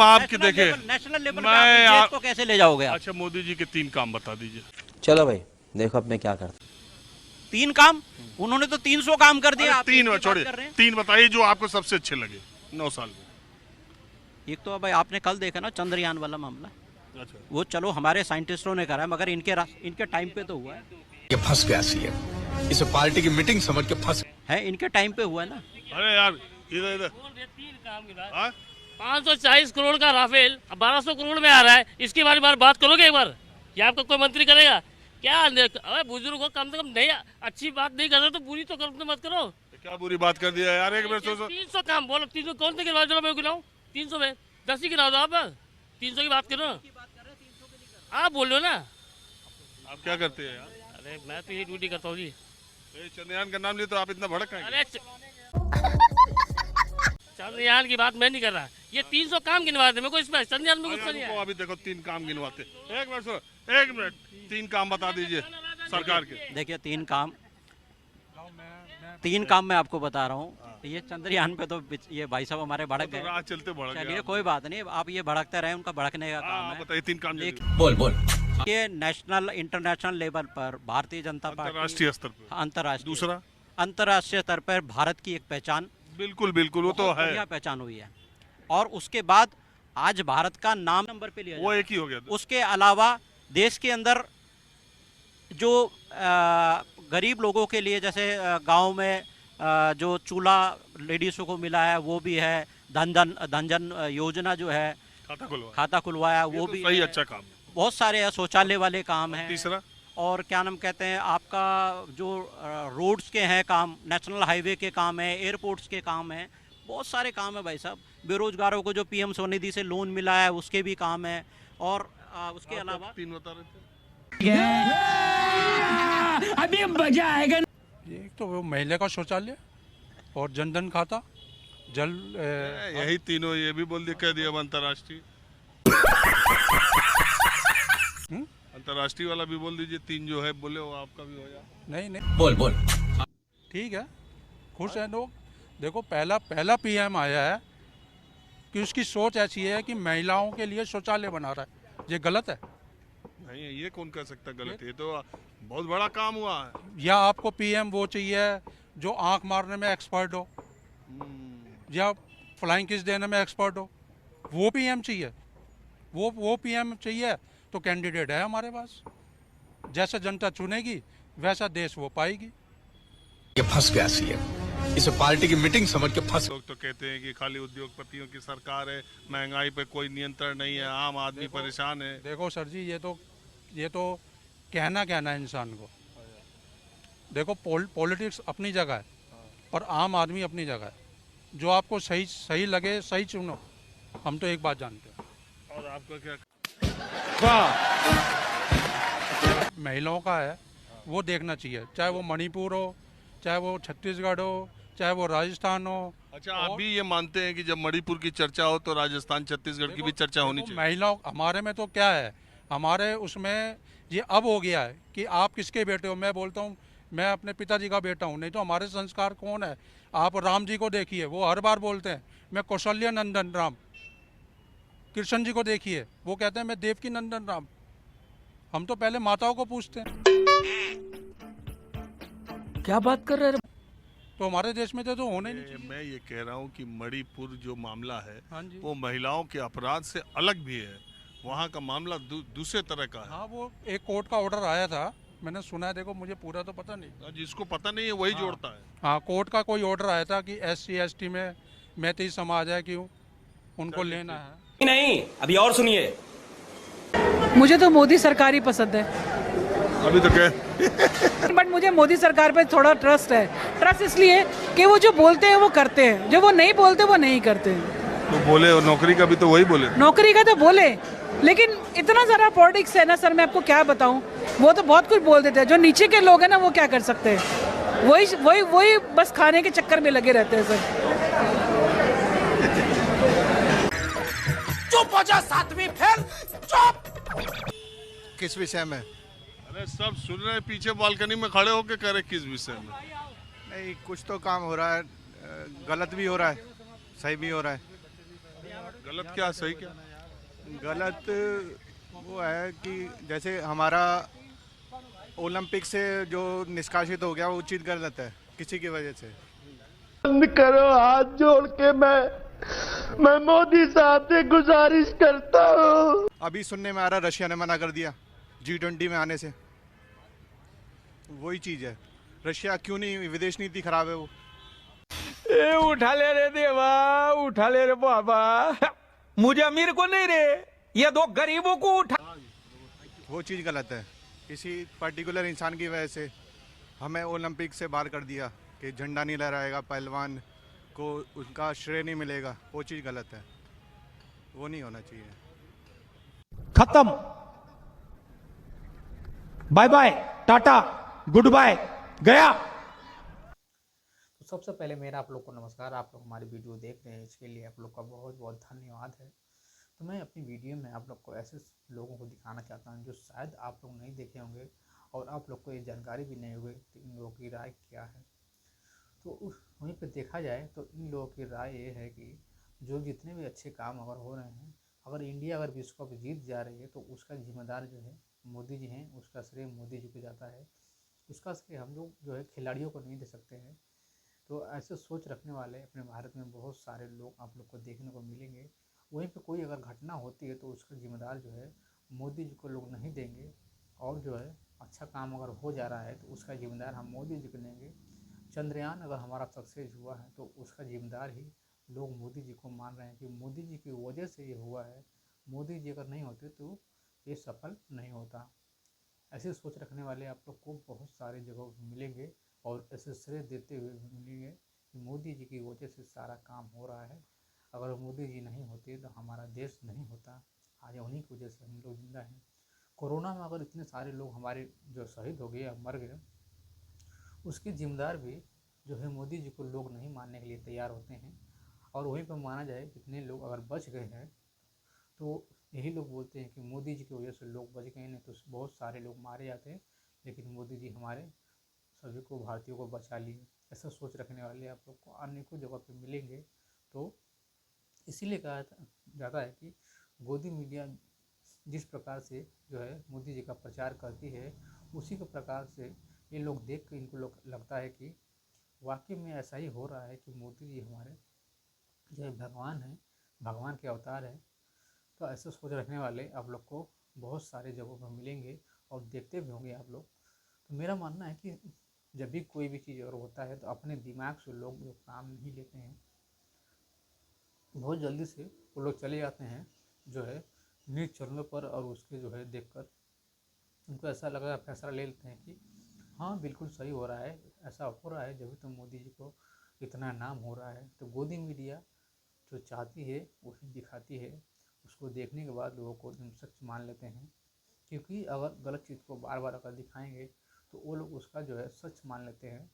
आपकी देखे national level पे आप इस देश को कैसे ले जाओगे आप? अच्छा, मोदी जी के 3 काम बता दीजिए। चलो भाई देखो अब मैं क्या करता। 3 काम? उन्होंने तो 300 काम कर दिया। अरे आप 3 इनकी बात छोड़िए, कर रहे हैं? 3 बताइए जो आपको सबसे अच्छे लगे 9 साल में। एक तो भाई आपने कल देखा ना चंद्रयान वाला मामला, अच्छा, वो चलो हमारे साइंटिस्टों ने करा है, मगर इनके टाइम पे तो हुआ है। ये फंस गया सीएम, इसे पार्टी की मीटिंग समझ के फंस है इनके टाइम पे हुआ है ना। अरे यार इधर इधर 540 करोड़ का राफेल 1200 करोड़ में आ रहा है, इसके बारे में बात करोगे एक बार? ये आपका कोई मंत्री करेगा क्या? अरे बुजुर्ग हो, कम से कम नहीं, अच्छी बात नहीं कर रहे तो बुरी तो मत करो। क्या बुरी बात कर दिया यार, एक मिनट सोचो। 300 काम बोलो, 300 कौन से गिनवा दो? मैं गिनाऊं 300 में 10 ही गिना दो आप। 300 की बात करो, आप बोल लो ना। आप क्या करते हैं यार? अरे मैं तो ये ड्यूटी करता हूँ जी। चंद्रयान का नाम लिए तो आप इतना भड़क गए। अरे चंद्रयान की बात मैं नहीं कर रहा, ये 300 काम गिनवा दे मेरे को, इसमें चंद्रयान में कुछ नहीं है। अभी देखो 3 काम गिनवाते। एक मिनट सुनो, 1 मिनट, 3 काम बता दीजिए सरकार के। देखिए 3 काम मैं आपको बता रहा हूँ। ये चंद्रयान पे तो ये भाई साहब हमारे भड़क गए। राह चलते भड़क गए। चलिए कोई बात नहीं, आप ये भड़कते रहे, उनका भड़कने का काम है। बताइए 3 काम बोल ये नेशनल इंटरनेशनल लेवल पर भारतीय जनता पार्टी, अंतर्राष्ट्रीय स्तर पर, अंतर्राष्ट्रीय, दूसरा अंतर्राष्ट्रीय स्तर पर भारत की एक पहचान, बिल्कुल बिल्कुल वो तो बहुत है, बढ़िया पहचान हुई है। और उसके बाद आज भारत का नाम नंबर पे लिया वो जाता एक ही हो गया है। उसके अलावा देश के अंदर जो गरीब लोगों के लिए, जैसे गांव में जो चूल्हा लेडीज़ों को मिला है वो भी है, धन योजना जो है, खाता खुलवाया वो तो भी सही, है। अच्छा काम है। बहुत सारे शौचालय वाले काम हैं। तीसरा और क्या नाम कहते हैं आपका, जो रोड्स के हैं काम, नेशनल हाईवे के काम है, एयरपोर्ट्स के काम हैं, बहुत सारे काम है भाई साहब। बेरोजगारों को जो पीएम स्वनिधि से लोन मिला है उसके भी काम है। और उसके अलावा 3 बता रहे थे। अभी मजा आएगा। एक तो वो महिला का शौचालय और जनधन खाता, जल यही तीनों, ये भी बोल दिया, कह दिया अंतर्राष्ट्रीय। अंतर्राष्ट्रीय वाला भी बोल दीजिए, 3 जो है बोले वो आपका भी हो जाए। नहीं बोल ठीक है, खुश हैं लोग। देखो पहला पीएम आया है कि उसकी सोच ऐसी है कि महिलाओं के लिए शौचालय बना रहा है। ये गलत है? नहीं, ये कौन कह सकता गलत है? ये तो बहुत बड़ा काम हुआ है। या आपको पीएम वो चाहिए जो आंख मारने में एक्सपर्ट हो, या फ्लाइंग किस देने में एक्सपर्ट हो, वो पीएम चाहिए? वो पीएम चाहिए तो कैंडिडेट है हमारे पास। जैसा जनता चुनेगी वैसा देश वो पाएगी। ये फंस गया सीएम, इसे पार्टी की मीटिंग समझ के फंस। लोग तो कहते हैं कि खाली उद्योगपतियों की सरकार है, महंगाई पे कोई नियंत्रण नहीं है, आम आदमी परेशान है। देखो सर जी, ये तो कहना है इंसान को। देखो पॉलिटिक्स अपनी जगह है और आम आदमी अपनी जगह है। जो आपको सही लगे सही चुनो, हम तो एक बात जानते हैं। और आपका क्या? महिलाओं का है वो देखना चाहिए, चाहे वो मणिपुर हो, चाहे वो छत्तीसगढ़ हो, चाहे वो राजस्थान हो। अच्छा, आप भी ये मानते हैं कि जब मणिपुर की चर्चा हो तो राजस्थान छत्तीसगढ़ की भी चर्चा होनी चाहिए? महिलाओं, हमारे में तो क्या है, हमारे उसमें ये अब हो गया है कि आप किसके बेटे हो। मैं बोलता हूँ मैं अपने पिताजी का बेटा हूँ। नहीं तो हमारे संस्कार कौन है? आप राम जी को देखिए, वो हर बार बोलते हैं मैं कौशल्य नंदन राम। कृष्ण जी को देखिए, वो कहते हैं मैं देवकी नंदन राम। हम तो पहले माताओं को पूछते हैं। क्या बात कर रहे हैं? तो हमारे देश में तो होने नहीं चाहिए। मैं ये कह रहा हूँ कि मणिपुर जो मामला है, हाँ जी। वो महिलाओं के अपराध से अलग भी है। वहाँ का मामला दूसरे तरह का है। हाँ, वो एक कोर्ट का ऑर्डर आया था, मैंने सुना है। देखो मुझे पूरा तो पता नहीं, जिसको पता नहीं है वही जोड़ता है। हाँ, कोर्ट का कोई ऑर्डर आया था कि SC ST में मैती समाज है, क्यों उनको लेना है। नहीं, अभी और सुनिए। मुझे तो मोदी सरकार ही पसंद है। अभी तो कह बट मुझे मोदी सरकार पे थोड़ा ट्रस्ट है। ट्रस्ट इसलिए कि वो जो बोलते हैं वो करते हैं, जो वो नहीं बोलते वो नहीं करते। तो बोले, और नौकरी का भी तो वही बोले। नौकरी का तो बोले, लेकिन इतना सारा पॉलिटिक्स है ना सर, मैं आपको क्या बताऊं। वो तो बहुत कुछ बोल देते हैं, जो नीचे के लोग हैं ना वो क्या कर सकते हैं। वही बस खाने के चक्कर में लगे रहते हैं सर। चुप हो जा, 7वीं फेल, चुप। किस विषय में? अरे सब सुन रहे हैं, पीछे बालकनी में खड़े होके कह रहे किस विषय में। नहीं, कुछ तो काम हो रहा है, गलत भी हो रहा है, सही भी हो रहा है। गलत क्या सही क्या? गलत वो है कि जैसे हमारा ओलंपिक से जो निष्कासित हो गया वो चीज़ गलत है किसी की वजह से। बंद करो, हाथ जोड़ के मैं मोदी साहब से गुजारिश करता हूँ। अभी सुनने में आ रहा रशिया ने मना कर दिया G20 में आने से। वही चीज़ है, रशिया क्यों नहीं, विदेश नीति खराब है वो। ए उठा ले रे देवा, उठा ले रे बाबा, मुझे अमीर को नहीं रे, ये दो गरीबों को उठा। वो चीज़ गलत है, किसी पर्टिकुलर इंसान की वजह से हमें ओलंपिक से बाहर कर दिया कि झंडा नहीं लहराएगा, पहलवान को उनका श्रेय नहीं मिलेगा। वो चीज़ गलत है, वो नहीं होना चाहिए। खत्म, bye bye, tata, good bye, गया। तो सबसे पहले मेरा आप लोग को नमस्कार। आप लोग हमारी वीडियो देख रहे हैं, इसके लिए आप लोग का बहुत बहुत धन्यवाद है। तो मैं अपनी वीडियो में आप लोग को ऐसे लोगों को दिखाना चाहता हूं जो शायद आप लोग नहीं देखे होंगे और आप लोग को ये जानकारी भी नहीं होगी कि इन लोगों की राय क्या है। तो वहीं पे देखा जाए तो इन लोगों की राय ये है कि जो जितने भी अच्छे काम अगर हो रहे हैं, अगर इंडिया अगर विश्व कप जीत जा रही है तो उसका जिम्मेदार जो है मोदी जी हैं, उसका श्रेय मोदी जी को जाता है। उसका श्रेय हम लोग जो है खिलाड़ियों को नहीं दे सकते हैं। तो ऐसे सोच रखने वाले अपने भारत में बहुत सारे लोग आप लोग को देखने को मिलेंगे। वहीं पे कोई अगर घटना होती है तो उसका जिम्मेदार जो है मोदी जी को लोग नहीं देंगे, और जो है अच्छा काम अगर हो जा रहा है तो उसका जिम्मेदार हम मोदी जी को देंगे। चंद्रयान अगर हमारा सक्सेस हुआ है तो उसका जिम्मेदार ही लोग मोदी जी को मान रहे हैं कि मोदी जी की वजह से ये हुआ है। मोदी जी अगर नहीं होते तो ये सफल नहीं होता। ऐसे सोच रखने वाले आप लोग को बहुत सारे जगहों पर मिलेंगे और ऐसे श्रेय देते हुए भी मिलेंगे कि मोदी जी की वजह से सारा काम हो रहा है। अगर मोदी जी नहीं होते तो हमारा देश नहीं होता। आज उन्हीं की वजह से हम लोग जिंदा हैं। कोरोना में अगर इतने सारे लोग हमारे जो शहीद हो गए या मर गए, उसके जिम्मेदार भी जो है मोदी जी को लोग नहीं मानने के लिए तैयार होते हैं। और वहीं पर माना जाए कितने लोग अगर बच गए हैं तो यही लोग बोलते हैं कि मोदी जी की वजह से लोग बच गए, नहीं तो बहुत सारे लोग मारे जाते हैं, लेकिन मोदी जी हमारे सभी को, भारतीयों को बचा लिए। ऐसा सोच रखने वाले आप लोग को अनेकों जगह पे मिलेंगे। तो इसीलिए कहा जाता है कि गोदी मीडिया जिस प्रकार से जो है मोदी जी का प्रचार करती है, उसी के प्रकार से ये लोग देख के इनको लोग लगता है कि वाकई में ऐसा ही हो रहा है कि मोदी जी हमारे जो है भगवान हैं, भगवान के अवतार हैं। तो ऐसे सोच रखने वाले आप लोग को बहुत सारे जगहों पर मिलेंगे और देखते भी होंगे आप लोग। तो मेरा मानना है कि जब भी कोई भी चीज़ अगर होता है तो अपने दिमाग से लोग जो काम नहीं लेते हैं, बहुत जल्दी से वो लोग चले जाते हैं जो है न्यूज़ चैनलों पर, और उसके जो है देखकर उनको ऐसा लग रहा है, फैसला ले लेते हैं कि हाँ बिल्कुल सही हो रहा है, ऐसा हो रहा है, जब तो मोदी जी को इतना नाम हो रहा है। तो गोदी मीडिया जो चाहती है वही दिखाती है। उसको देखने के बाद लोगों को एकदम सच मान लेते हैं, क्योंकि अगर गलत चीज़ को बार बार अगर दिखाएंगे तो वो लोग उसका जो है सच मान लेते हैं।